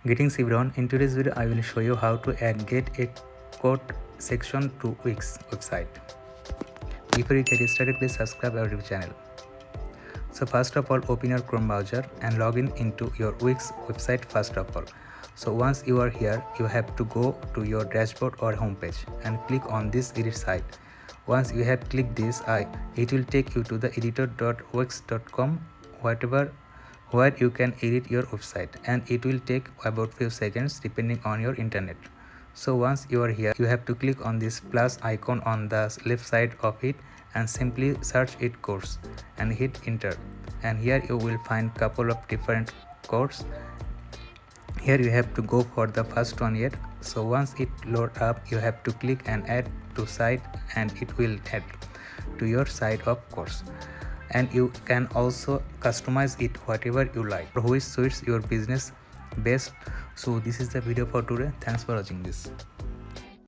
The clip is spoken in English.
Greetings everyone, in today's video I will show you how to get a code section to Wix website. Before you get started, please subscribe our YouTube channel. So first of all, open your Chrome browser and log into your Wix website first of all. So once you are here, you have to go to your dashboard or homepage and click on this edit site. Once you have clicked this, it will take you to the editor.wix.com where you can edit your website, and it will take about few seconds depending on your internet. So once you are here, you have to click on this plus icon on the left side of it and simply search it course and hit enter, and here you will find couple of different courses. Here you have to go for the first one here. So once it load up, you have to click and add to site, and it will add to your site of course, and you can also customize it whatever you like, which suits your business best. So this is the video for today. Thanks for watching this.